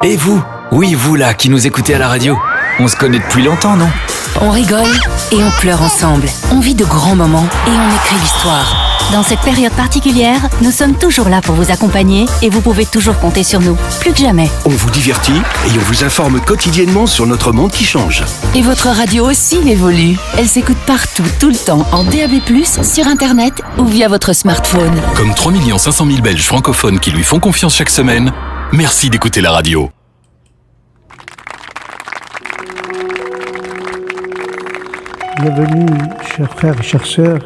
Et vous? Oui, vous là, qui nous écoutez à la radio. On se connaît depuis longtemps, non? On rigole et on pleure ensemble. On vit de grands moments et on écrit l'histoire. Dans cette période particulière, nous sommes toujours là pour vous accompagner et vous pouvez toujours compter sur nous, plus que jamais. On vous divertit et on vous informe quotidiennement sur notre monde qui change. Et votre radio aussi évolue. Elle s'écoute partout, tout le temps, en DAB+, sur Internet ou via votre smartphone. Comme 3 500 000 Belges francophones qui lui font confiance chaque semaine, merci d'écouter la radio. Bienvenue, chers frères et chères sœurs,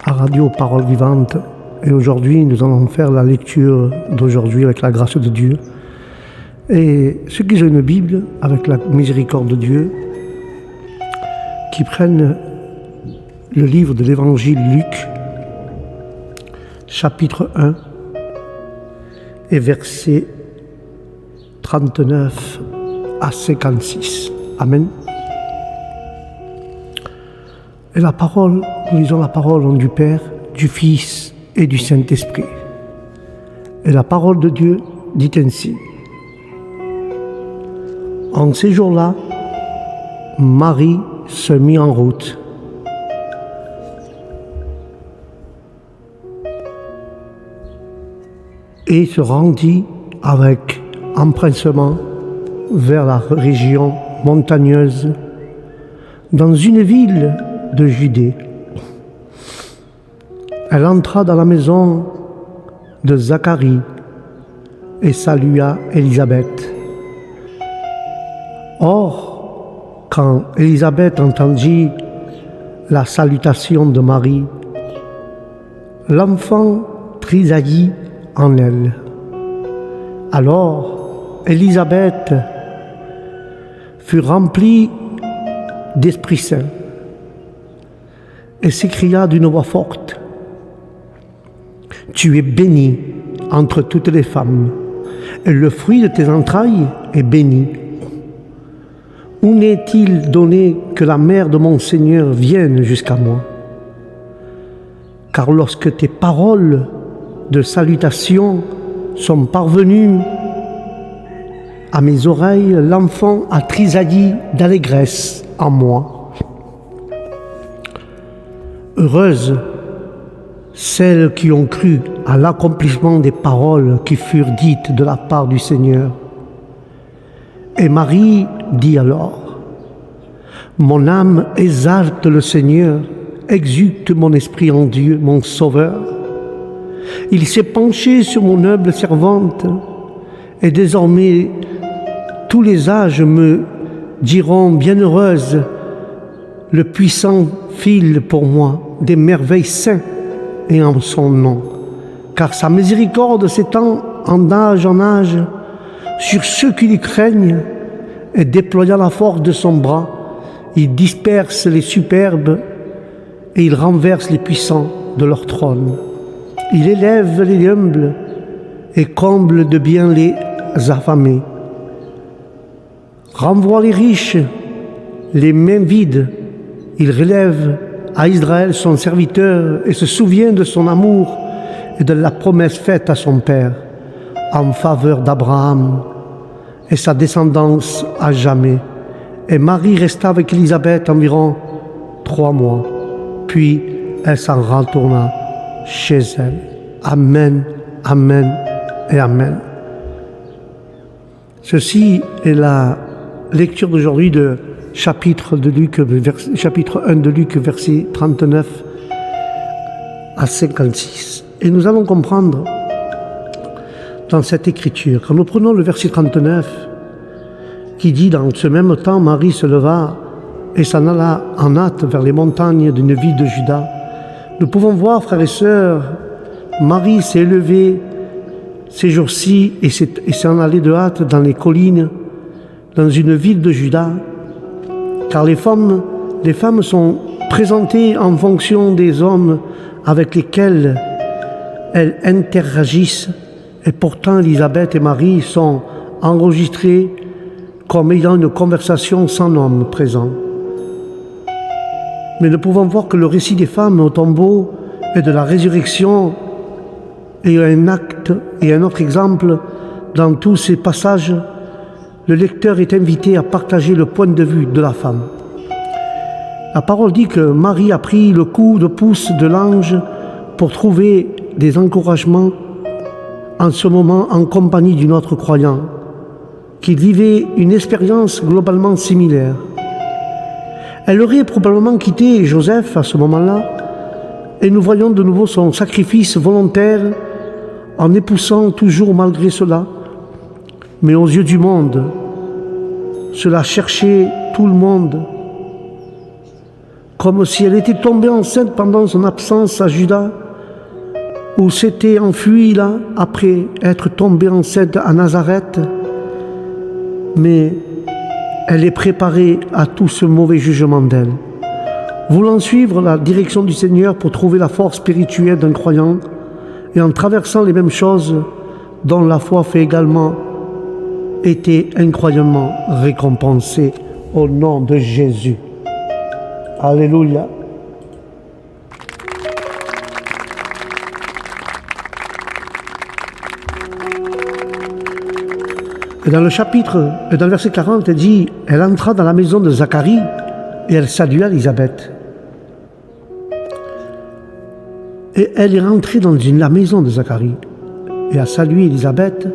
à Radio Parole Vivante. Et aujourd'hui, nous allons faire la lecture d'aujourd'hui avec la grâce de Dieu. Et ceux qui ont une Bible, avec la miséricorde de Dieu, qui prennent le livre de l'Évangile Luc, chapitre 1, et versets 39 à 56. Amen. Et la parole, nous lisons la parole au nom du Père, du Fils et du Saint-Esprit. Et la parole de Dieu dit ainsi. En ces jours-là, Marie se mit en route. Et se rendit avec empressement vers la région montagneuse, dans une ville de Judée. Elle entra dans la maison de Zacharie et salua Élisabeth. Or, quand Élisabeth entendit la salutation de Marie, l'enfant tressaillit en elle. Alors, Élisabeth fut remplie d'Esprit Saint et s'écria d'une voix forte, « Tu es bénie entre toutes les femmes, et le fruit de tes entrailles est béni. Où n'est-il donné que la mère de mon Seigneur vienne jusqu'à moi? Car lorsque tes paroles de salutation sont parvenues à mes oreilles, l'enfant a tressailli d'allégresse en moi. Heureuses celles qui ont cru à l'accomplissement des paroles qui furent dites de la part du Seigneur. Et Marie dit alors, « Mon âme exalte le Seigneur, exulte mon esprit en Dieu, mon Sauveur. Il s'est penché sur mon humble servante, et désormais tous les âges me diront bienheureuse, le puissant file pour moi des merveilles saintes et en son nom, car sa miséricorde s'étend en âge sur ceux qui lui craignent, et déployant la force de son bras, il disperse les superbes et il renverse les puissants de leur trône. Il élève les humbles et comble de bien les affamés, renvoie les riches, les mains vides. Il relève à Israël son serviteur et se souvient de son amour et de la promesse faite à son père en faveur d'Abraham et sa descendance à jamais. Et Marie resta avec Élisabeth environ 3 mois, puis elle s'en retourna chez elle. Amen, amen et amen. Ceci est la lecture d'aujourd'hui de chapitre 1 de Luc, versets 39 à 56. Et nous allons comprendre dans cette écriture, quand nous prenons le verset 39, qui dit « Dans ce même temps, Marie se leva et s'en alla en hâte vers les montagnes d'une ville de Juda », nous pouvons voir, frères et sœurs, Marie s'est élevée ces jours-ci et s'en allée de hâte dans les collines, dans une ville de Juda, car les femmes sont présentées en fonction des hommes avec lesquels elles interagissent, et pourtant Élisabeth et Marie sont enregistrées comme ayant une conversation sans homme présent. Mais nous pouvons voir que le récit des femmes au tombeau et de la résurrection est un acte et un autre exemple dans tous ces passages, le lecteur est invité à partager le point de vue de la femme. La parole dit que Marie a pris le coup de pouce de l'ange pour trouver des encouragements en ce moment en compagnie d'une autre croyant qui vivait une expérience globalement similaire. Elle aurait probablement quitté Joseph à ce moment-là et nous voyons de nouveau son sacrifice volontaire en épousant toujours malgré cela. Mais aux yeux du monde, cela cherchait tout le monde, comme si elle était tombée enceinte pendant son absence à Juda, ou s'était enfuie là après être tombée enceinte à Nazareth. Mais elle est préparée à tout ce mauvais jugement d'elle. Voulant suivre la direction du Seigneur pour trouver la force spirituelle d'un croyant et en traversant les mêmes choses dont la foi fait également été incroyablement récompensée au nom de Jésus. Alléluia. Et dans le verset 40, elle dit, elle entra dans la maison de Zacharie et elle salua Élisabeth. Et elle est rentrée dans la maison de Zacharie et a salué Élisabeth.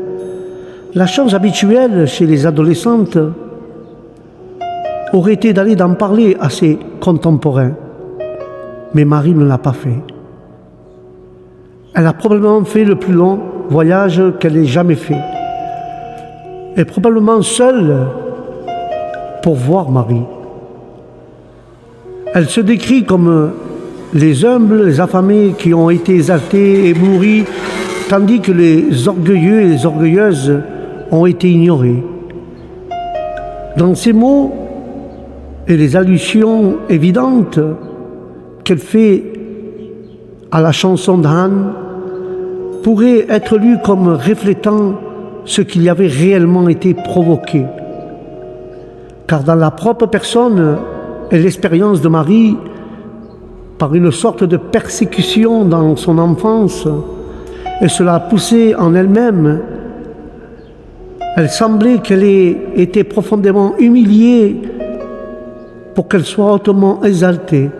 La chose habituelle chez les adolescentes aurait été d'aller d'en parler à ses contemporains. Mais Marie ne l'a pas fait. Elle a probablement fait le plus long voyage qu'elle ait jamais fait. Et probablement seule pour voir Marie. Elle se décrit comme les humbles, les affamés qui ont été exaltés et mouris, tandis que les orgueilleux et les orgueilleuses ont été ignorés. Dans ces mots et les allusions évidentes qu'elle fait à la chanson d'Anne pourraient être lues comme reflétant ce qu'il y avait réellement été provoqué. Car dans la propre personne et l'expérience de Marie, par une sorte de persécution dans son enfance, et cela a poussé en elle-même, elle semblait qu'elle ait été profondément humiliée pour qu'elle soit hautement exaltée.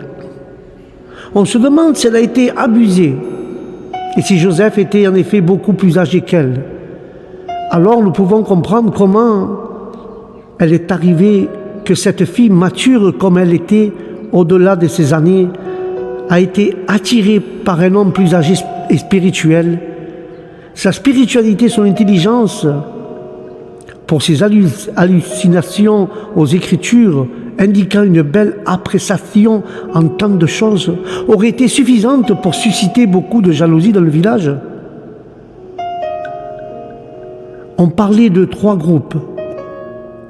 On se demande si elle a été abusée, et si Joseph était en effet beaucoup plus âgé qu'elle. Alors nous pouvons comprendre comment elle est arrivée que cette fille mature comme elle était, au-delà de ses années, a été attirée par un homme plus âgé et spirituel. Sa spiritualité, son intelligence, pour ses hallucinations aux Écritures, indiquant une belle appréciation en tant de choses, aurait été suffisante pour susciter beaucoup de jalousie dans le village. On parlait de 3 groupes.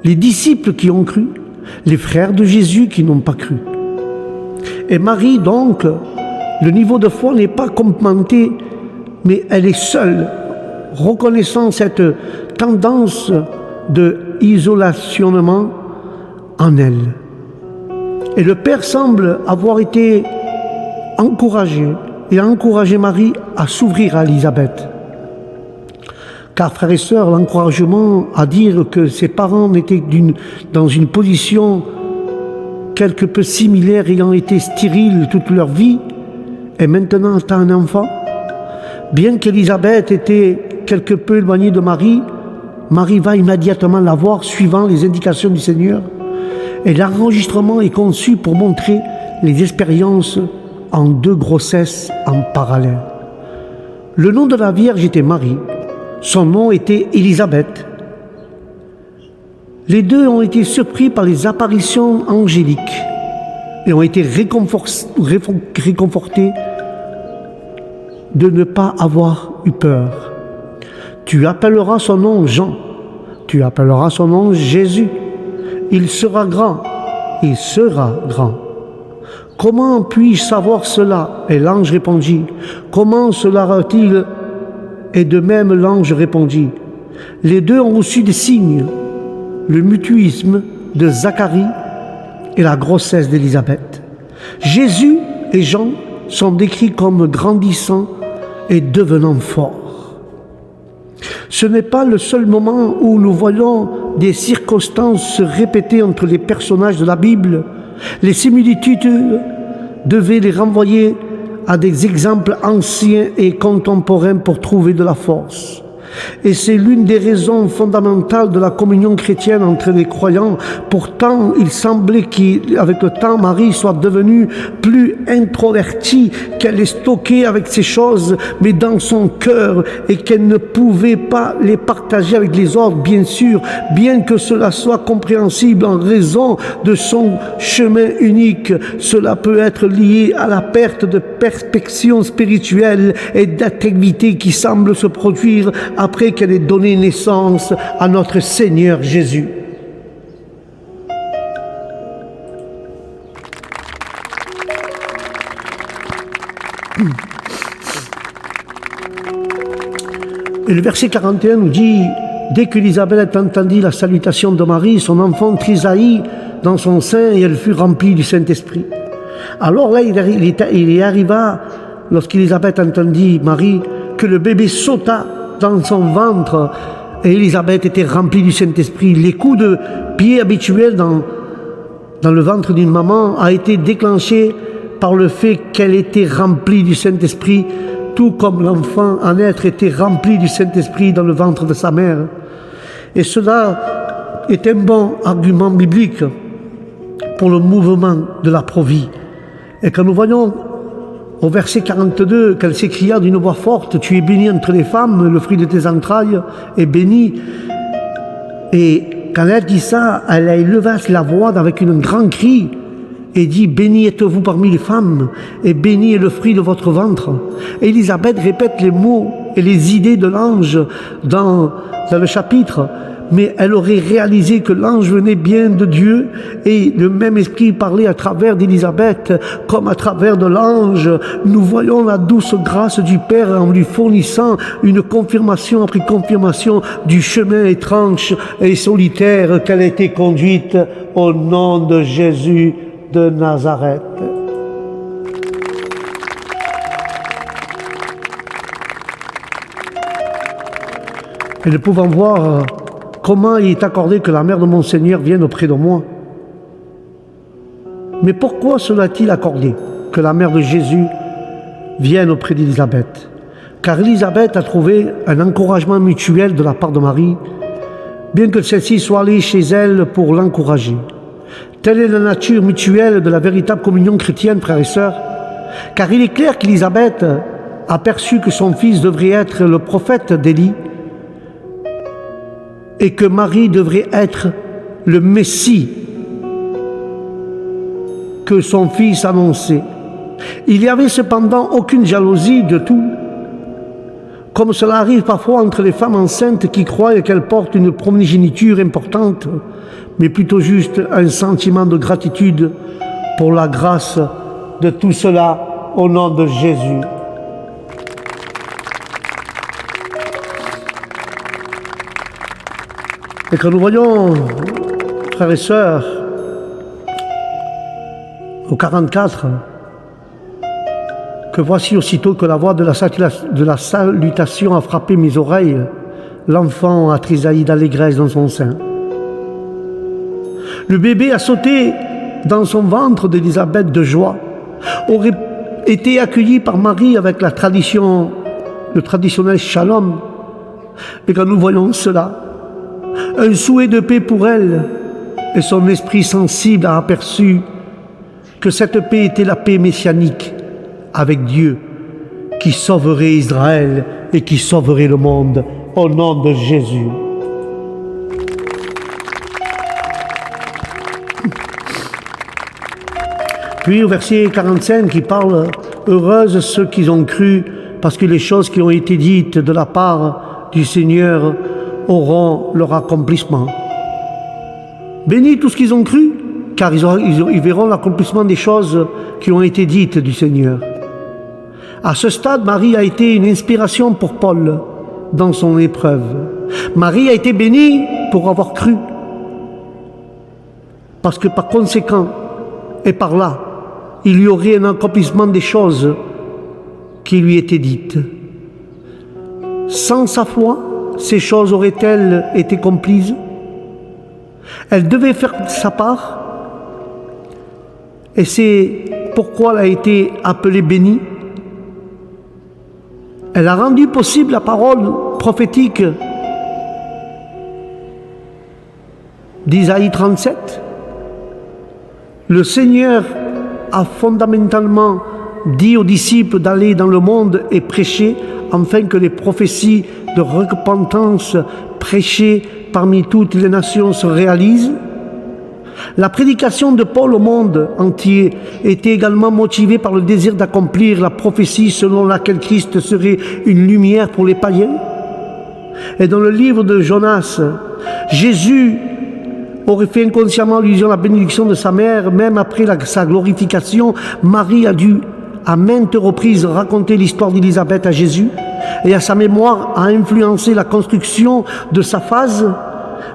Les disciples qui ont cru, les frères de Jésus qui n'ont pas cru. Et Marie, donc, le niveau de foi n'est pas commenté, mais elle est seule, reconnaissant cette tendance de isolationnement en elle. Et le Père semble avoir été encouragé et a encouragé Marie à s'ouvrir à Élisabeth. Car, frères et sœurs, l'encouragement à dire que ses parents étaient dans une position quelque peu similaire, ayant été stériles toute leur vie, et maintenant attend un enfant. Bien qu'Élisabeth était quelque peu éloignée de Marie, Marie va immédiatement la voir suivant les indications du Seigneur. Et l'enregistrement est conçu pour montrer les expériences en 2 grossesses en parallèle. Le nom de la Vierge était Marie. Son nom était Élisabeth. Les 2 ont été surpris par les apparitions angéliques et ont été réconfortés de ne pas avoir eu peur. Tu appelleras son nom Jean, tu appelleras son nom Jésus. Il sera grand, il sera grand. Comment puis-je savoir cela? Et l'ange répondit, comment cela sera-t-il? Et de même l'ange répondit, les 2 ont reçu des signes, le mutisme de Zacharie et la grossesse d'Élisabeth. Jésus et Jean sont décrits comme grandissant et devenant fort. Ce n'est pas le seul moment où nous voyons des circonstances se répéter entre les personnages de la Bible. Les similitudes devaient les renvoyer à des exemples anciens et contemporains pour trouver de la force. Et c'est l'une des raisons fondamentales de la communion chrétienne entre les croyants. Pourtant, il semblait qu'avec le temps, Marie soit devenue plus introvertie, qu'elle est stockée avec ces choses, mais dans son cœur, et qu'elle ne pouvait pas les partager avec les autres, bien sûr, bien que cela soit compréhensible en raison de son chemin unique. Cela peut être lié à la perte de perspective spirituelle et d'activité qui semble se produire après qu'elle ait donné naissance à notre Seigneur Jésus. Et le verset 41 nous dit, dès qu'Élisabeth entendit la salutation de Marie, son enfant tressaillit dans son sein et elle fut remplie du Saint-Esprit. Alors là, il arriva, lorsqu'Élisabeth entendit Marie, que le bébé sauta dans son ventre et Élisabeth était remplie du Saint-Esprit. Les coups de pied habituels dans le ventre d'une maman a été déclenché par le fait qu'elle était remplie du Saint-Esprit, tout comme l'enfant à naître était rempli du Saint-Esprit dans le ventre de sa mère. Et cela est un bon argument biblique pour le mouvement de la pro-vie. Et quand nous voyons au verset 42, qu'elle s'écria d'une voix forte, « Tu es bénie entre les femmes, le fruit de tes entrailles est béni. » Et quand elle dit ça, elle éleva la voix avec un grand cri et dit, « Béni êtes-vous parmi les femmes, et béni est le fruit de votre ventre. » Et Élisabeth répète les mots et les idées de l'ange dans le chapitre, mais elle aurait réalisé que l'ange venait bien de Dieu et le même esprit parlait à travers d'Élisabeth comme à travers de l'ange. Nous voyons la douce grâce du Père en lui fournissant une confirmation après confirmation du chemin étrange et solitaire qu'elle a été conduite au nom de Jésus de Nazareth. Et ne pouvant voir comment il est accordé que la mère de mon Seigneur vienne auprès de moi. Mais pourquoi cela est-il accordé que la mère de Jésus vienne auprès d'Élisabeth? Car Élisabeth a trouvé un encouragement mutuel de la part de Marie, bien que celle-ci soit allée chez elle pour l'encourager. Telle est la nature mutuelle de la véritable communion chrétienne, frères et sœurs, car il est clair qu'Élisabeth a perçu que son fils devrait être le prophète d'Élie, et que Marie devrait être le Messie que son fils annonçait. Il n'y avait cependant aucune jalousie de tout, comme cela arrive parfois entre les femmes enceintes qui croient qu'elles portent une primogéniture importante, mais plutôt juste un sentiment de gratitude pour la grâce de tout cela au nom de Jésus. Et quand nous voyons, frères et sœurs, au 44, que voici aussitôt que la voix de la salutation a frappé mes oreilles, l'enfant a tressailli d'allégresse dans son sein. Le bébé a sauté dans son ventre d'Élisabeth de joie, aurait été accueilli par Marie avec le traditionnel shalom. Et quand nous voyons cela, un souhait de paix pour elle, et son esprit sensible a aperçu que cette paix était la paix messianique avec Dieu, qui sauverait Israël et qui sauverait le monde, au nom de Jésus. Puis au verset 45, il parle « Heureuses ceux qui ont cru, parce que les choses qui ont été dites de la part du Seigneur auront leur accomplissement. » Bénis tous ceux qui ont cru, car ils verront l'accomplissement des choses qui ont été dites du Seigneur. À ce stade, Marie a été une inspiration pour Paul dans son épreuve. Marie a été bénie pour avoir cru, parce que par conséquent, et par là, il y aurait un accomplissement des choses qui lui étaient dites. Sans sa foi, ces choses auraient-elles été comprises? Elle devait faire sa part, et c'est pourquoi elle a été appelée bénie. Elle a rendu possible la parole prophétique d'Isaïe 37. Le Seigneur a fondamentalement dit aux disciples d'aller dans le monde et prêcher, afin que les prophéties de repentance prêchées parmi toutes les nations se réalisent. La prédication de Paul au monde entier était également motivée par le désir d'accomplir la prophétie selon laquelle Christ serait une lumière pour les païens. Et dans le livre de Jonas, Jésus aurait fait inconsciemment allusion à la bénédiction de sa mère. Même après sa glorification, Marie a dû à maintes reprises raconter l'histoire d'Élisabeth à Jésus, et à sa mémoire a influencé la construction de sa phase.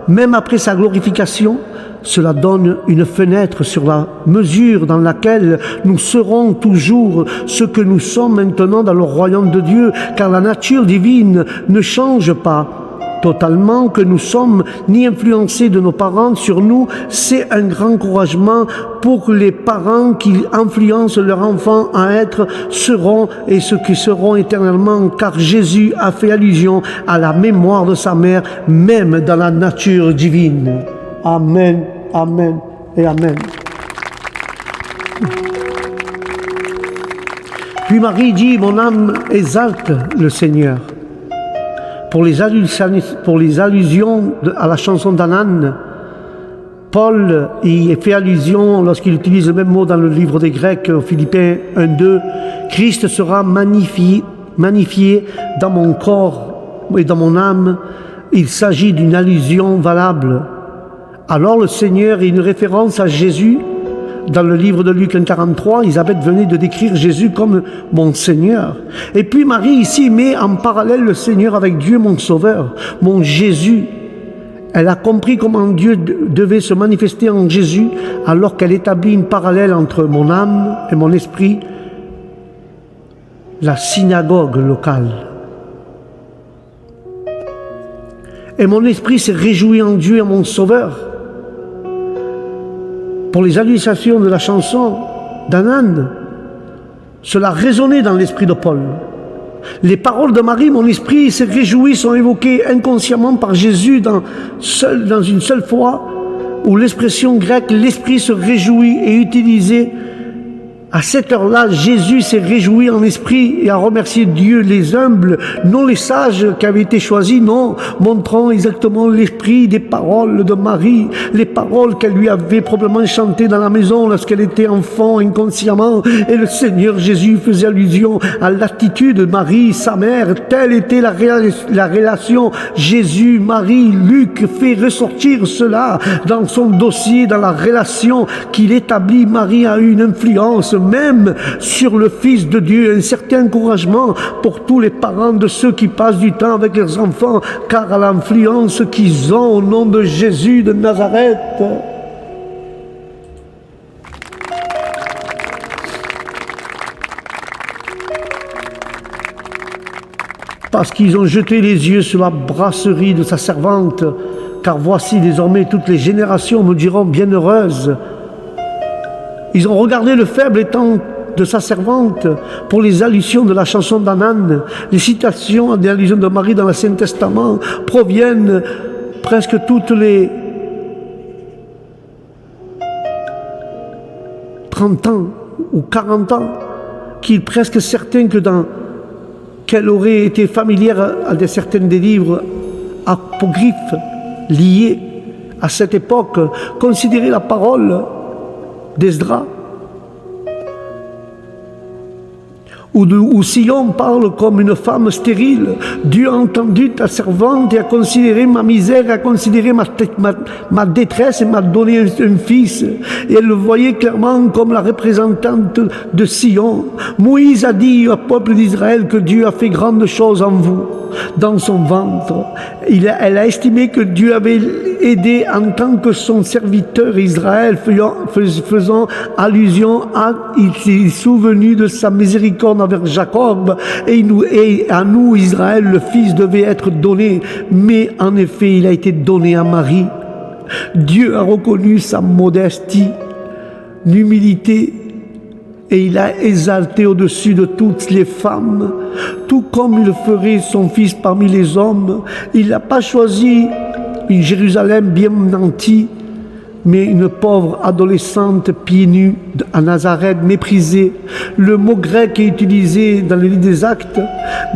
Même après sa glorification, cela donne une fenêtre sur la mesure dans laquelle nous serons toujours ce que nous sommes maintenant dans le royaume de Dieu, car la nature divine ne change pas totalement, que nous sommes ni influencés de nos parents sur nous. C'est un grand encouragement pour les parents qui influencent leurs enfants à être, seront et ceux qui seront éternellement, car Jésus a fait allusion à la mémoire de sa mère, même dans la nature divine. Amen, amen et amen. Puis Marie dit, mon âme exalte le Seigneur. Pour les allusions à la chanson d'Anan, Paul y fait allusion lorsqu'il utilise le même mot dans le livre des Grecs, Philippiens 1-2, Christ sera magnifié dans mon corps et dans mon âme. Il s'agit d'une allusion valable. Alors le Seigneur est une référence à Jésus. Dans le livre de Luc 1,43, Élisabeth venait de décrire Jésus comme mon Seigneur. Et puis Marie ici met en parallèle le Seigneur avec Dieu, mon Sauveur, mon Jésus. Elle a compris comment Dieu devait se manifester en Jésus, alors qu'elle établit une parallèle entre mon âme et mon esprit, la synagogue locale. Et mon esprit s'est réjoui en Dieu et en mon Sauveur. Pour les allusions de la chanson d'Anan, cela résonnait dans l'esprit de Paul. Les paroles de Marie, mon esprit s'est réjoui, sont évoquées inconsciemment par Jésus dans une seule fois, où l'expression grecque « l'esprit se réjouit » est utilisée. À cette heure-là, Jésus s'est réjoui en esprit et a remercié Dieu, les humbles, non les sages qui avaient été choisis, non, montrant exactement l'esprit des paroles de Marie, les paroles qu'elle lui avait probablement chantées dans la maison lorsqu'elle était enfant, inconsciemment. Et le Seigneur Jésus faisait allusion à l'attitude de Marie, sa mère. Telle était la relation Jésus-Marie. Luc fait ressortir cela dans son dossier, dans la relation qu'il établit. Marie a eu une influence même sur le Fils de Dieu, un certain encouragement pour tous les parents de ceux qui passent du temps avec leurs enfants, car à l'influence qu'ils ont au nom de Jésus de Nazareth. Parce qu'ils ont jeté les yeux sur la brasserie de sa servante, car voici désormais toutes les générations me diront bienheureuses. Ils ont regardé le faible étant de sa servante. Pour les allusions de la chanson d'Anan, les citations des allusions de Marie dans l'Ancien Testament proviennent presque toutes les 30 ans ou 40 ans, qu'il est presque certain qu'elle aurait été familière à certains des livres apocryphes liés à cette époque. Considérez la parole d'Esdras, où Sion parle comme une femme stérile. Dieu a entendu ta servante et a considéré ma misère, a considéré ma détresse et m'a donné un fils. Et elle le voyait clairement comme la représentante de Sion. Moïse a dit au peuple d'Israël que Dieu a fait grandes choses en vous, dans son ventre. Elle a estimé que Dieu avait aidé en tant que son serviteur Israël, faisant allusion à, il s'est souvenu de sa miséricorde envers Jacob, et à nous, Israël, le Fils devait être donné, mais en effet, il a été donné à Marie. Dieu a reconnu sa modestie, l'humilité, et il a exalté au-dessus de toutes les femmes, tout comme il ferait son fils parmi les hommes. Il n'a pas choisi une Jérusalem bien nantie, mais une pauvre adolescente pieds nus à Nazareth, méprisée. Le mot grec est utilisé dans le livre des Actes,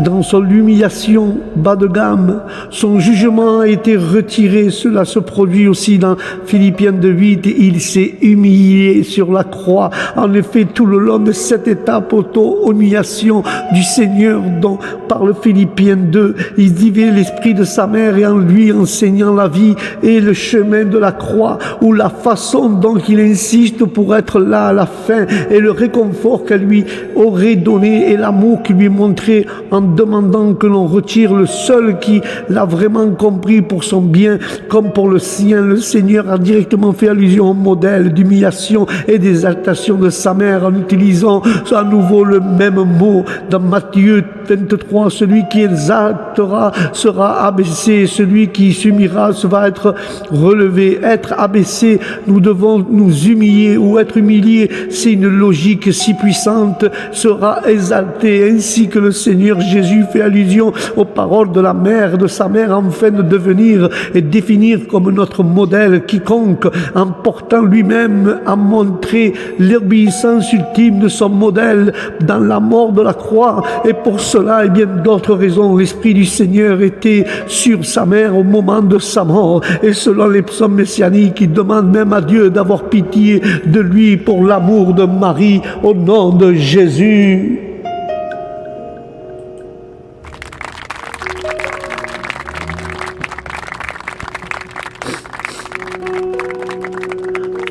dans son humiliation bas de gamme. Son jugement a été retiré. Cela se produit aussi dans Philippiens 2:8. Il s'est humilié sur la croix. En effet, tout le long de cette étape auto-humiliation du Seigneur, dont parle Philippiens 2, il vivait l'esprit de sa mère et en lui enseignant la vie et le chemin de la croix, où la façon dont il insiste pour être là à la fin et le réconfort qu'elle lui aurait donné et l'amour qu'il lui montrait en demandant que l'on retire le seul qui l'a vraiment compris pour son bien comme pour le sien. Le Seigneur a directement fait allusion au modèle d'humiliation et d'exaltation de sa mère en utilisant à nouveau le même mot dans Matthieu 23. Celui qui exaltera sera abaissé, celui qui s'humiliera va être relevé. Être abaissé, nous devons nous humilier, ou être humilié, c'est une logique si puissante, sera exalté, ainsi que le Seigneur Jésus fait allusion aux paroles de la mère, de sa mère, afin de devenir et définir comme notre modèle. Quiconque, en portant lui-même, a montré l'obéissance ultime de son modèle dans la mort de la croix, et pour cela et bien d'autres raisons, l'Esprit du Seigneur était sur sa mère au moment de sa mort, et selon les psaumes messianiques, il demande même à Dieu d'avoir pitié de lui pour l'amour de Marie, au nom de Jésus.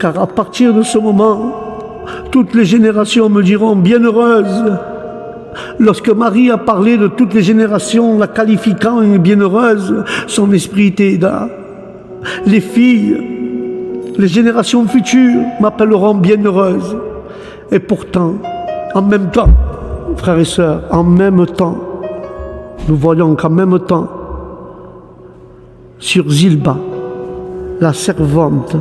Car à partir de ce moment, toutes les générations me diront bienheureuse. Lorsque Marie a parlé de toutes les générations, la qualifiant bienheureuse, son esprit était là. Les filles, les générations futures m'appelleront bienheureuse. Et pourtant, en même temps, frères et sœurs, en même temps, nous voyons qu'en même temps, sur Zilba, la servante,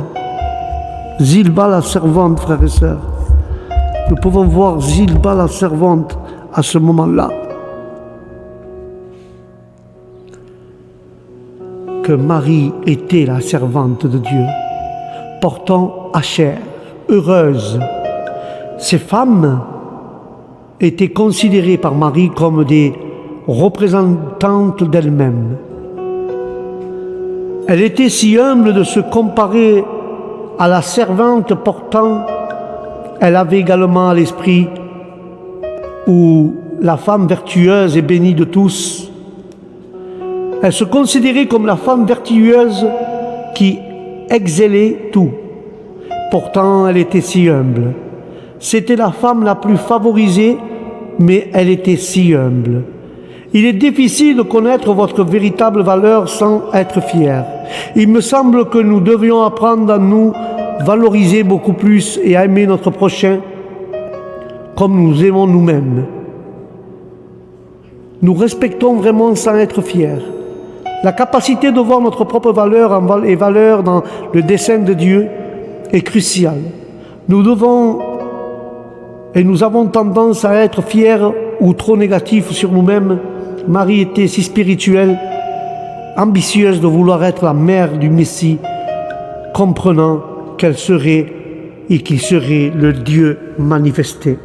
frères et sœurs, nous pouvons voir Zilba, la servante, à ce moment-là, que Marie était la servante de Dieu, portant Asher, heureuse. Ces femmes étaient considérées par Marie comme des représentantes d'elle-même. Elle était si humble de se comparer à la servante, pourtant elle avait également à l'esprit où la femme vertueuse est bénie de tous. Elle se considérait comme la femme vertueuse qui excellait tout. Pourtant, elle était si humble. C'était la femme la plus favorisée, mais elle était si humble. Il est difficile de connaître votre véritable valeur sans être fier. Il me semble que nous devions apprendre à nous valoriser beaucoup plus et à aimer notre prochain comme nous aimons nous-mêmes. Nous respectons vraiment sans être fiers. La capacité de voir notre propre valeur et valeur dans le dessein de Dieu est cruciale. Nous devons et nous avons tendance à être fiers ou trop négatifs sur nous-mêmes. Marie était si spirituelle, ambitieuse de vouloir être la mère du Messie, comprenant qu'elle serait et qu'il serait le Dieu manifesté.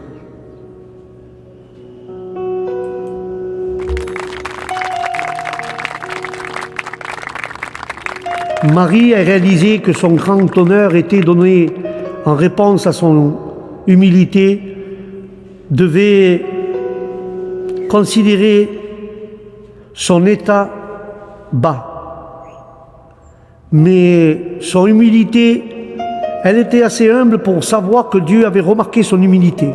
Marie a réalisé que son grand honneur était donné en réponse à son humilité, devait considérer son état bas. Mais son humilité, elle était assez humble pour savoir que Dieu avait remarqué son humilité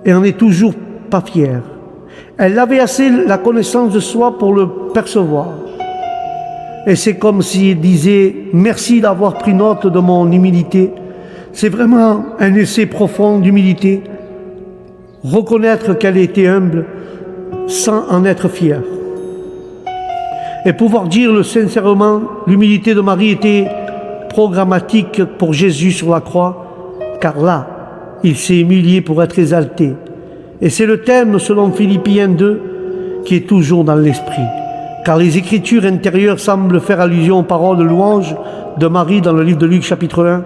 et n'en est toujours pas fière. Elle avait assez la connaissance de soi pour le percevoir. Et c'est comme s'il disait « Merci d'avoir pris note de mon humilité ». C'est vraiment un essai profond d'humilité. Reconnaître qu'elle était humble sans en être fière. Et pouvoir dire sincèrement, l'humilité de Marie était programmatique pour Jésus sur la croix, car là, il s'est humilié pour être exalté. Et c'est le thème, selon Philippiens 2, qui est toujours dans l'esprit. Car les Écritures intérieures semblent faire allusion aux paroles de louange de Marie dans le livre de Luc chapitre 1,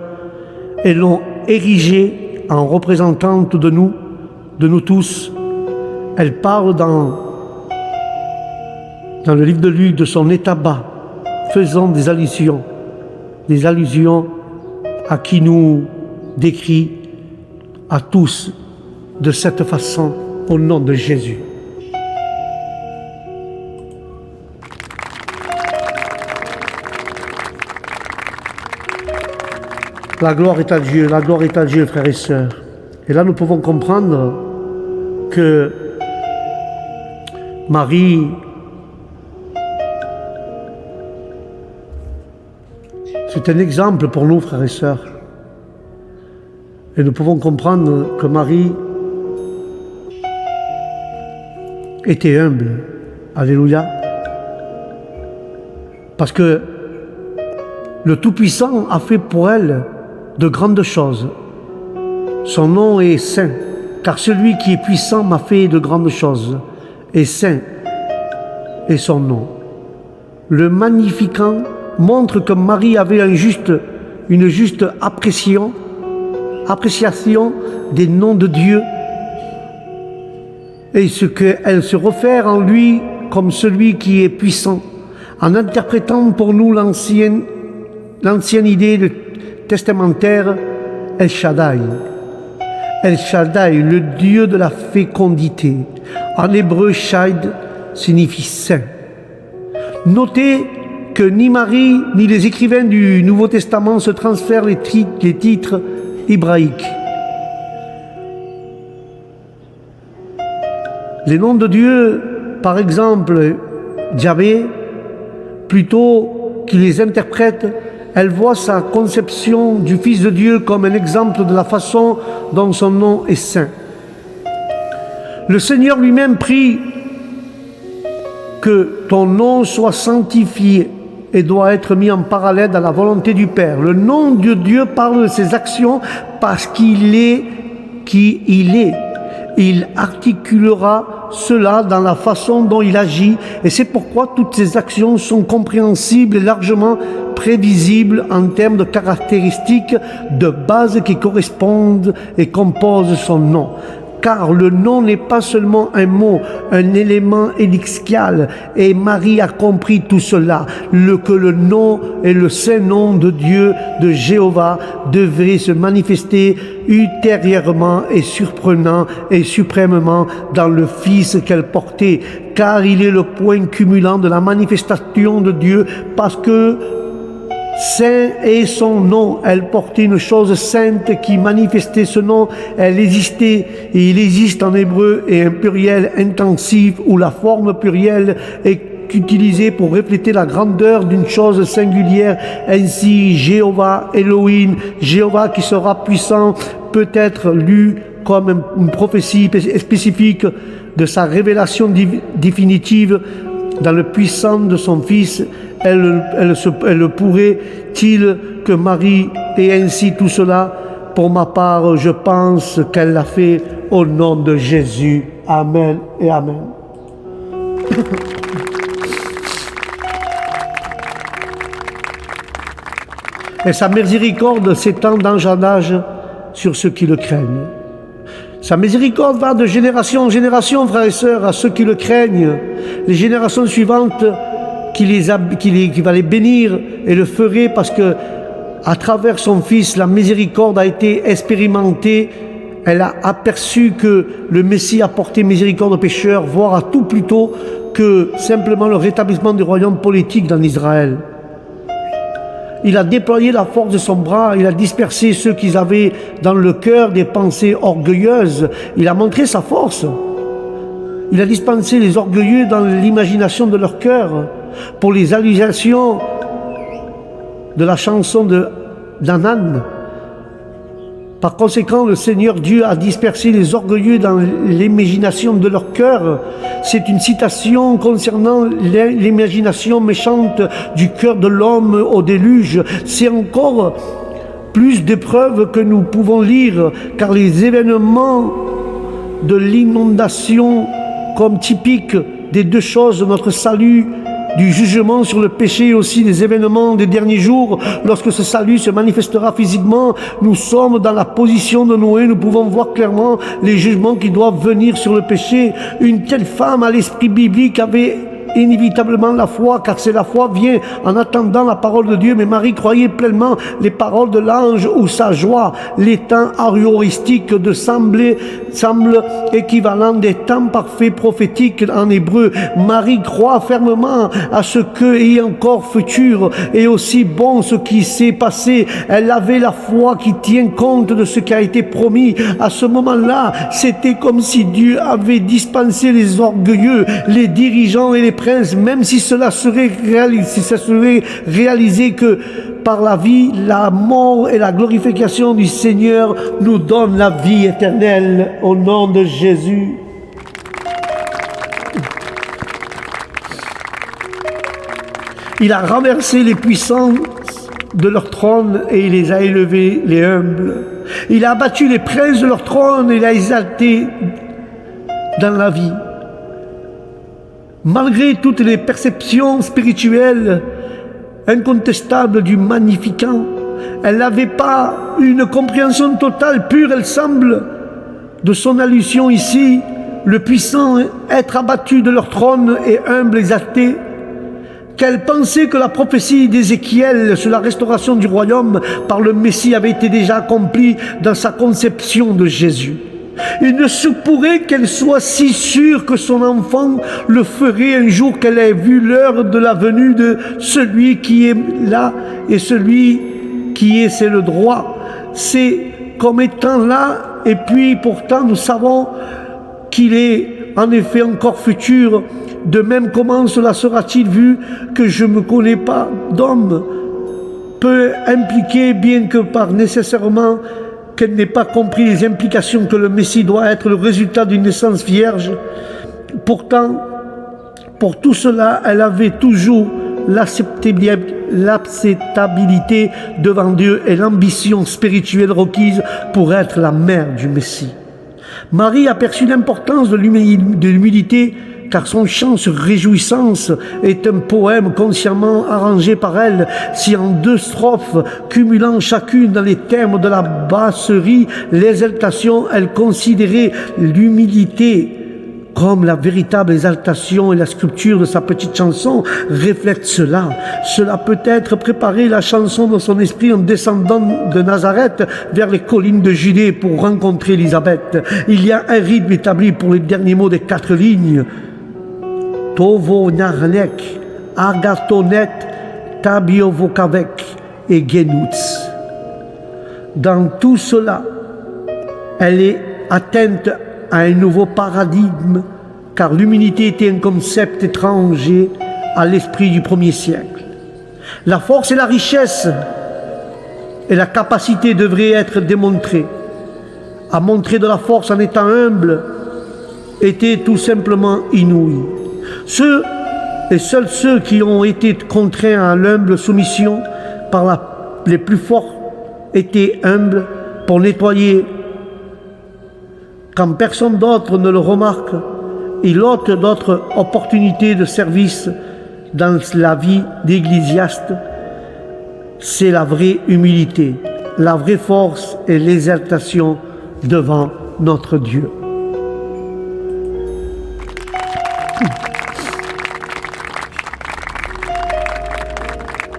et l'ont érigée en représentante de nous tous. Elle parle dans le livre de Luc de son état bas, faisant des allusions à qui nous décrit à tous de cette façon au nom de Jésus. La gloire est à Dieu, frères et sœurs. Et là, nous pouvons comprendre que Marie, c'est un exemple pour nous, frères et sœurs. Et nous pouvons comprendre que Marie était humble. Alléluia. Parce que le Tout-Puissant a fait pour elle de grandes choses. Son nom est saint, car celui qui est puissant m'a fait de grandes choses, et saint est son nom. Le Magnificat montre que Marie avait une juste appréciation des noms de Dieu, et ce qu'elle se réfère en lui comme celui qui est puissant, en interprétant pour nous l'ancienne idée testamentaire El Shaddai. El Shaddai, le Dieu de la fécondité. En hébreu, Shadd signifie saint. Notez que ni Marie ni les écrivains du Nouveau Testament se transfèrent les titres hébraïques. Les noms de Dieu, par exemple, Yahvé, plutôt qu'il les interprète, elle voit sa conception du Fils de Dieu comme un exemple de la façon dont son nom est saint. Le Seigneur lui-même prie que ton nom soit sanctifié et doit être mis en parallèle à la volonté du Père. Le nom de Dieu parle de ses actions parce qu'il est qui il est. Il articulera cela dans la façon dont il agit, et c'est pourquoi toutes ses actions sont compréhensibles et largement prévisibles en termes de caractéristiques de base qui correspondent et composent son nom. Car le nom n'est pas seulement un mot, un élément élixial, et Marie a compris tout cela, que le nom et le saint nom de Dieu, de Jéhovah, devait se manifester ultérieurement et surprenant et suprêmement dans le Fils qu'elle portait, car il est le point cumulant de la manifestation de Dieu, parce que saint est son nom. Elle portait une chose sainte qui manifestait ce nom. Elle existait, et il existe en hébreu et un pluriel intensif où la forme plurielle est utilisée pour refléter la grandeur d'une chose singulière. Ainsi, Jéhovah, Elohim, Jéhovah qui sera puissant, peut être lu comme une prophétie spécifique de sa révélation définitive dans le puissant de son Fils. Elle pourrait-il que Marie ait ainsi tout cela? Pour ma part, je pense qu'elle l'a fait au nom de Jésus. Amen et Amen. Et sa miséricorde s'étend d'âge en âge sur ceux qui le craignent. Sa miséricorde va de génération en génération, frères et sœurs, à ceux qui le craignent. Les générations suivantes qui va les bénir et le ferait parce que à travers son Fils, la miséricorde a été expérimentée. Elle a aperçu que le Messie apportait miséricorde aux pécheurs, voire à tout plutôt que simplement le rétablissement du royaume politique dans Israël. Il a déployé la force de son bras, il a dispersé ceux qui avaient dans le cœur des pensées orgueilleuses. Il a montré sa force. Il a dispensé les orgueilleux dans l'imagination de leur cœur. pour les allusions de la chanson d'Anan. Par conséquent, le Seigneur Dieu a dispersé les orgueilleux dans l'imagination de leur cœur. C'est une citation concernant l'imagination méchante du cœur de l'homme au déluge. C'est encore plus d'épreuves que nous pouvons lire, car les événements de l'inondation, comme typiques des deux choses, notre salut, du jugement sur le péché et aussi des événements des derniers jours, lorsque ce salut se manifestera physiquement, nous sommes dans la position de Noé, nous pouvons voir clairement les jugements qui doivent venir sur le péché. Une telle femme à l'esprit biblique avait inévitablement la foi, car c'est la foi vient en attendant la parole de Dieu. Mais Marie croyait pleinement les paroles de l'ange, où sa joie, les temps arioristiques semble équivalent des temps parfaits prophétiques en hébreu. Marie croit fermement à ce que est encore futur et aussi bon ce qui s'est passé. Elle avait la foi qui tient compte de ce qui a été promis. À ce moment-là, c'était comme si Dieu avait dispensé les orgueilleux, les dirigeants et les princes, même si cela serait réalisé que par la vie, la mort et la glorification du Seigneur nous donnent la vie éternelle au nom de Jésus. Il a renversé les puissants de leur trône et il les a élevés, les humbles. Il a abattu les princes de leur trône et les a exaltés dans la vie. Malgré toutes les perceptions spirituelles incontestables du Magnificat, elle n'avait pas une compréhension totale, pure, elle semble, de son allusion ici, le puissant être abattu de leur trône et humble exalté, qu'elle pensait que la prophétie d'Ézéchiel sur la restauration du royaume par le Messie avait été déjà accomplie dans sa conception de Jésus. Il ne se pourrait qu'elle soit si sûre que son enfant le ferait un jour qu'elle ait vu l'heure de la venue de celui qui est là, et celui qui est, c'est le droit. C'est comme étant là, et puis pourtant nous savons qu'il est en effet encore futur. De même, comment cela sera-t-il vu que je ne me connais pas d'homme, peut impliquer, bien que par nécessairement qu'elle n'ait pas compris les implications que le Messie doit être le résultat d'une naissance vierge. Pourtant, pour tout cela, elle avait toujours l'acceptabilité devant Dieu et l'ambition spirituelle requise pour être la mère du Messie. Marie aperçut l'importance de l'humilité, car son chant sur réjouissance est un poème consciemment arrangé par elle. Si en 2 strophes, cumulant chacune dans les termes de la basserie, l'exaltation, elle considérait l'humilité comme la véritable exaltation, et la sculpture de sa petite chanson reflète cela. Cela peut être préparer la chanson dans son esprit en descendant de Nazareth vers les collines de Judée pour rencontrer Élisabeth. Il y a un rythme établi pour les derniers mots des 4 lignes. Tovo narnek, agatonet, tabiovokavek et genutz. Dans tout cela, elle est atteinte à un nouveau paradigme, car l'humilité était un concept étranger à l'esprit du 1er siècle. La force et la richesse et la capacité devraient être démontrées. À montrer de la force en étant humble était tout simplement inouï. Ceux et seuls ceux qui ont été contraints à l'humble soumission par les plus forts étaient humbles pour nettoyer quand personne d'autre ne le remarque, il ôte d'autres opportunités de service dans la vie d'ecclésiaste. C'est la vraie humilité, la vraie force et l'exaltation devant notre Dieu.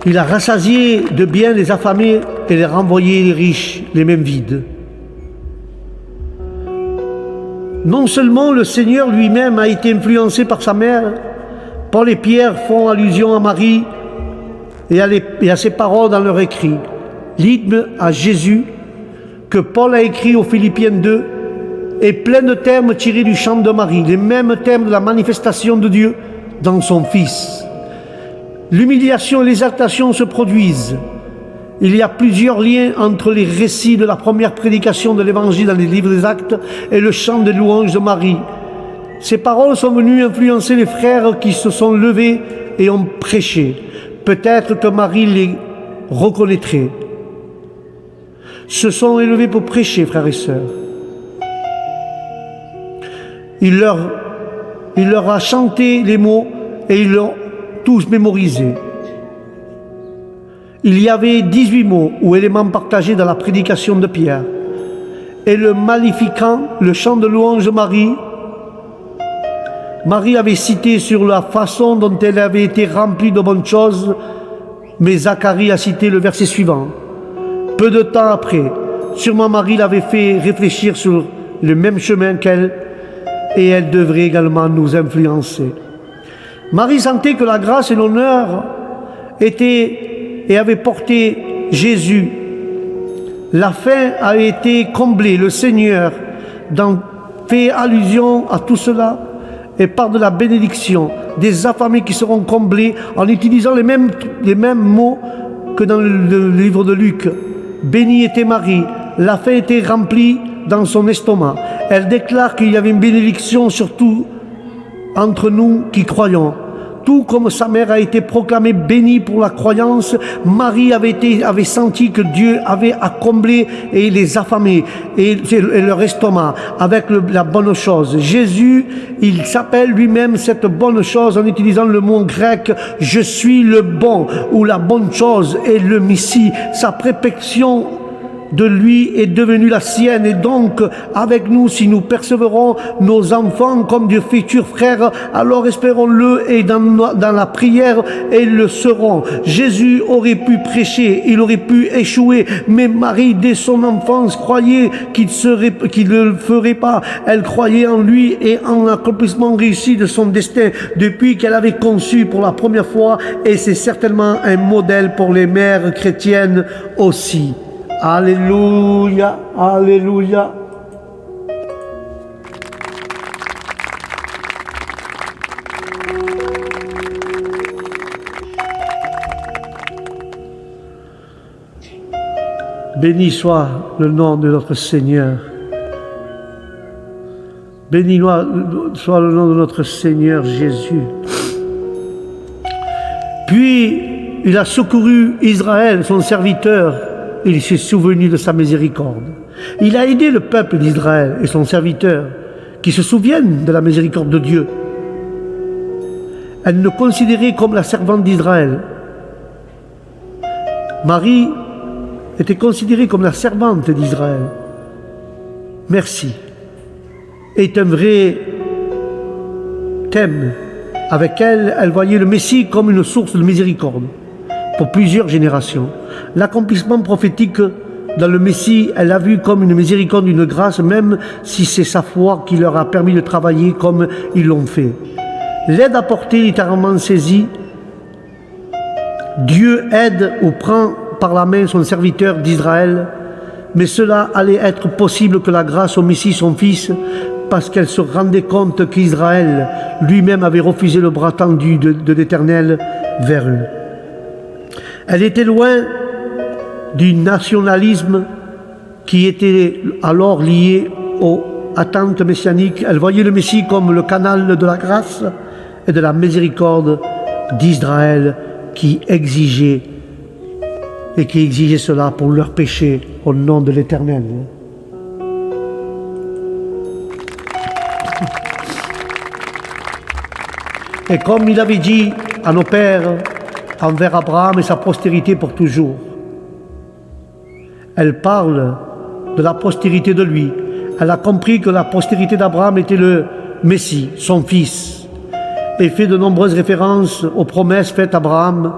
Il a rassasié de bien les affamés et les renvoyé les riches, les mêmes vides. Non seulement le Seigneur lui-même a été influencé par sa mère, Paul et Pierre font allusion à Marie et à ses paroles dans leur écrit. L'hymne à Jésus que Paul a écrit aux Philippiens 2 est plein de termes tirés du chant de Marie, les mêmes termes de la manifestation de Dieu dans son Fils. L'humiliation et l'exaltation se produisent. Il y a plusieurs liens entre les récits de la première prédication de l'Évangile dans les livres des Actes et le chant des louanges de Marie. Ces paroles sont venues influencer les frères qui se sont levés et ont prêché. Peut-être que Marie les reconnaîtrait. Se sont élevés pour prêcher, frères et sœurs. Il leur a chanté les mots et ils l'ont tous mémorisés. Il y avait 18 mots ou éléments partagés dans la prédication de Pierre. Et le Magnificat, le chant de louange de Marie, Marie avait cité sur la façon dont elle avait été remplie de bonnes choses, mais Zacharie a cité le verset suivant. Peu de temps après, sûrement Marie l'avait fait réfléchir sur le même chemin qu'elle, et elle devrait également nous influencer. Marie sentait que la grâce et l'honneur étaient et avaient porté Jésus. La fin a été comblée. Le Seigneur fait allusion à tout cela et parle de la bénédiction des affamés qui seront comblés en utilisant les mêmes mots que dans le livre de Luc. Bénie était Marie, la faim était remplie dans son estomac. Elle déclare qu'il y avait une bénédiction surtout entre nous qui croyons. Tout comme sa mère a été proclamée bénie pour la croyance, Marie avait senti que Dieu avait à combler et les affamés et leur estomac avec la bonne chose. Jésus, il s'appelle lui-même cette bonne chose en utilisant le mot grec « je suis le bon » ou la bonne chose et le Messie. Sa perfection de lui est devenue la sienne, et donc avec nous, si nous percevrons nos enfants comme de futurs frères, alors espérons-le, et dans la prière ils le seront. Jésus aurait pu prêcher, il aurait pu échouer, mais Marie dès son enfance croyait qu'il ne le ferait pas. Elle croyait en lui et en l'accomplissement réussi de son destin depuis qu'elle avait conçu pour la première fois, et c'est certainement un modèle pour les mères chrétiennes aussi. Alléluia, alléluia. Béni soit le nom de notre Seigneur. Béni soit le nom de notre Seigneur Jésus. Puis il a secouru Israël, son serviteur. Il s'est souvenu de sa miséricorde. Il a aidé le peuple d'Israël et son serviteur qui se souviennent de la miséricorde de Dieu. Elle le considérait comme la servante d'Israël. Marie était considérée comme la servante d'Israël. Merci est un vrai thème. Avec elle, elle voyait le Messie comme une source de miséricorde pour plusieurs générations. L'accomplissement prophétique dans le Messie, elle l'a vu comme une miséricorde, une grâce, même si c'est sa foi qui leur a permis de travailler comme ils l'ont fait. L'aide apportée, littéralement saisie, Dieu aide ou prend par la main son serviteur d'Israël, mais cela allait être possible que la grâce au Messie, son fils, parce qu'elle se rendait compte qu'Israël lui-même avait refusé le bras tendu de l'Éternel vers eux. Elle était loin du nationalisme qui était alors lié aux attentes messianiques. Elle voyait le Messie comme le canal de la grâce et de la miséricorde d'Israël qui exigeait cela pour leurs péchés au nom de l'Éternel. Et comme il avait dit à nos pères, envers Abraham et sa postérité pour toujours, elle parle de la postérité de lui. Elle a compris que la postérité d'Abraham était le Messie, son fils, et fait de nombreuses références aux promesses faites à Abraham.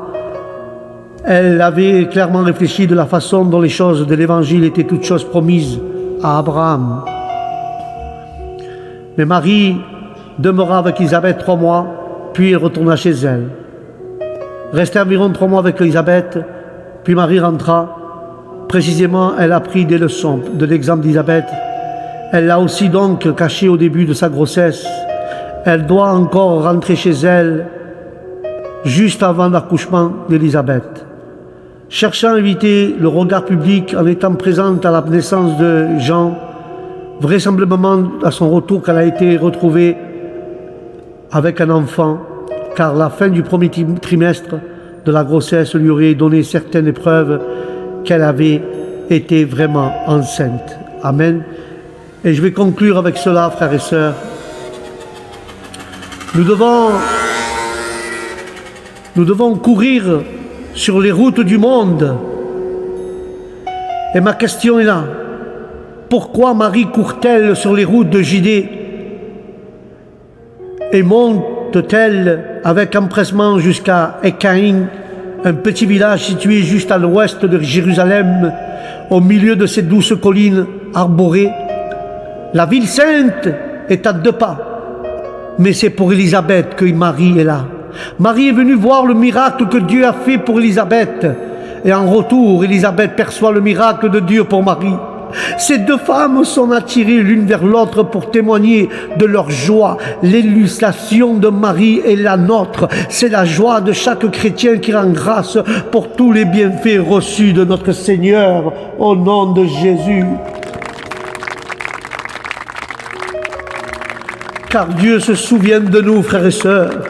Elle avait clairement réfléchi de la façon dont les choses de l'Évangile étaient toutes choses promises à Abraham. Mais Marie demeura avec Élisabeth 3 mois, puis elle retourna chez elle. Restait environ 3 mois avec Élisabeth, puis Marie rentra. Précisément, elle a appris des leçons de l'exemple d'Élisabeth. Elle l'a aussi donc caché au début de sa grossesse. Elle doit encore rentrer chez elle juste avant l'accouchement d'Élisabeth. Cherchant à éviter le regard public en étant présente à la naissance de Jean, vraisemblablement à son retour qu'elle a été retrouvée avec un enfant, car la fin du premier trimestre de la grossesse lui aurait donné certaines preuves qu'elle avait été vraiment enceinte. Amen. Et je vais conclure avec cela, frères et sœurs. Nous devons courir sur les routes du monde. Et ma question est là. Pourquoi Marie court-elle sur les routes de Judée et monte-t-elle avec empressement jusqu'à Écaïn, un petit village situé juste à l'ouest de Jérusalem, au milieu de ces douces collines arborées? La ville sainte est à 2 pas, mais c'est pour Élisabeth que Marie est là. Marie est venue voir le miracle que Dieu a fait pour Élisabeth, et en retour, Élisabeth perçoit le miracle de Dieu pour Marie. Ces 2 femmes sont attirées l'une vers l'autre pour témoigner de leur joie. L'illustration de Marie est la nôtre. C'est la joie de chaque chrétien qui rend grâce pour tous les bienfaits reçus de notre Seigneur, au nom de Jésus. Car Dieu se souvient de nous, frères et sœurs.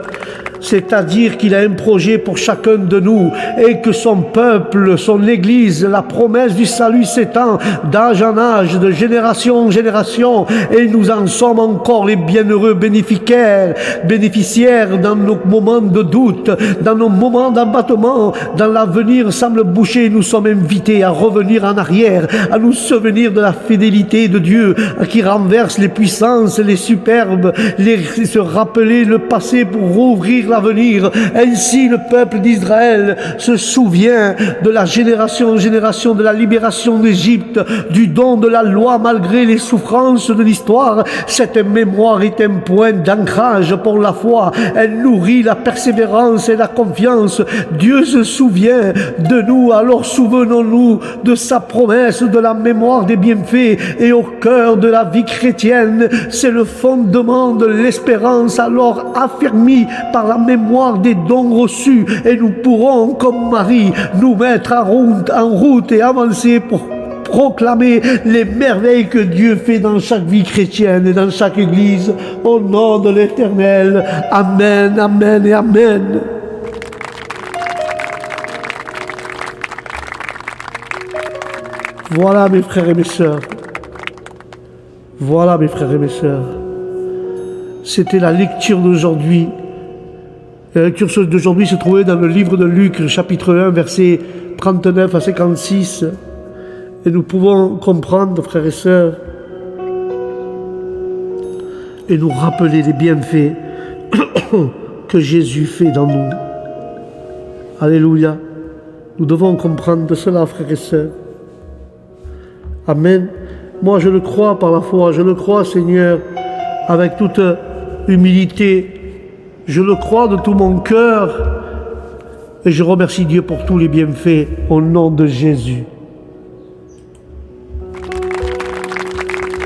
C'est-à-dire qu'il a un projet pour chacun de nous et que son peuple, son Église, la promesse du salut s'étend d'âge en âge, de génération en génération, et nous en sommes encore les bienheureux bénéficiaires dans nos moments de doute, dans nos moments d'abattement, dans l'avenir semble boucher. Nous sommes invités à revenir en arrière, à nous souvenir de la fidélité de Dieu qui renverse les puissances, les superbes, se rappeler le passé pour rouvrir l'avenir. Ainsi le peuple d'Israël se souvient de la génération en génération de la libération d'Égypte, du don de la loi malgré les souffrances de l'histoire. Cette mémoire est un point d'ancrage pour la foi. Elle nourrit la persévérance et la confiance. Dieu se souvient de nous, alors souvenons-nous de sa promesse, de la mémoire des bienfaits, et au cœur de la vie chrétienne, c'est le fondement de l'espérance, alors affermi par la mémoire des dons reçus, et nous pourrons, comme Marie, nous mettre en route et avancer pour proclamer les merveilles que Dieu fait dans chaque vie chrétienne et dans chaque église, au nom de l'Éternel. Amen, amen et amen. Voilà mes frères et mes sœurs. Voilà mes frères et mes sœurs. C'était la lecture d'aujourd'hui. La lecture d'aujourd'hui se trouvait dans le livre de Luc, chapitre 1, versets 39 à 56. Et nous pouvons comprendre, frères et sœurs, et nous rappeler les bienfaits que Jésus fait dans nous. Alléluia. Nous devons comprendre de cela, frères et sœurs. Amen. Moi, je le crois par la foi. Je le crois, Seigneur, avec toute humilité. Je le crois de tout mon cœur. Et je remercie Dieu pour tous les bienfaits au nom de Jésus.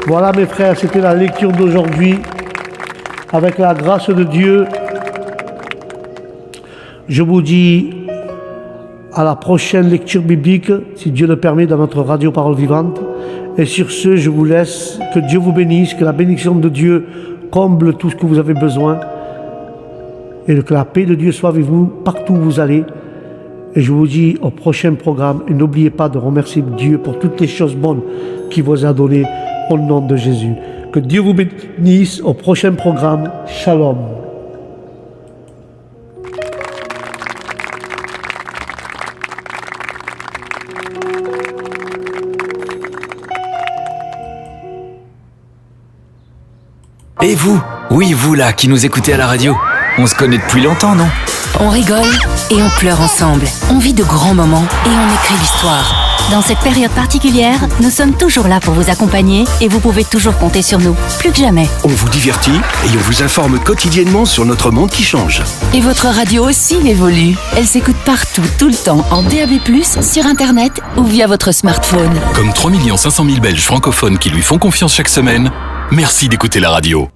Voilà mes frères, c'était la lecture d'aujourd'hui. Avec la grâce de Dieu, je vous dis à la prochaine lecture biblique, si Dieu le permet, dans notre radio Parole Vivante. Et sur ce, je vous laisse. Que Dieu vous bénisse, que la bénédiction de Dieu comble tout ce que vous avez besoin. Et que la paix de Dieu soit avec vous partout où vous allez. Et je vous dis au prochain programme. Et n'oubliez pas de remercier Dieu pour toutes les choses bonnes qu'il vous a données au nom de Jésus. Que Dieu vous bénisse au prochain programme. Shalom. Et vous? Oui, vous là, qui nous écoutez à la radio. On se connaît depuis longtemps, non? On rigole et on pleure ensemble. On vit de grands moments et on écrit l'histoire. Dans cette période particulière, nous sommes toujours là pour vous accompagner et vous pouvez toujours compter sur nous, plus que jamais. On vous divertit et on vous informe quotidiennement sur notre monde qui change. Et votre radio aussi évolue. Elle s'écoute partout, tout le temps, en DAB+, sur Internet ou via votre smartphone. Comme 3 500 000 Belges francophones qui lui font confiance chaque semaine, merci d'écouter la radio.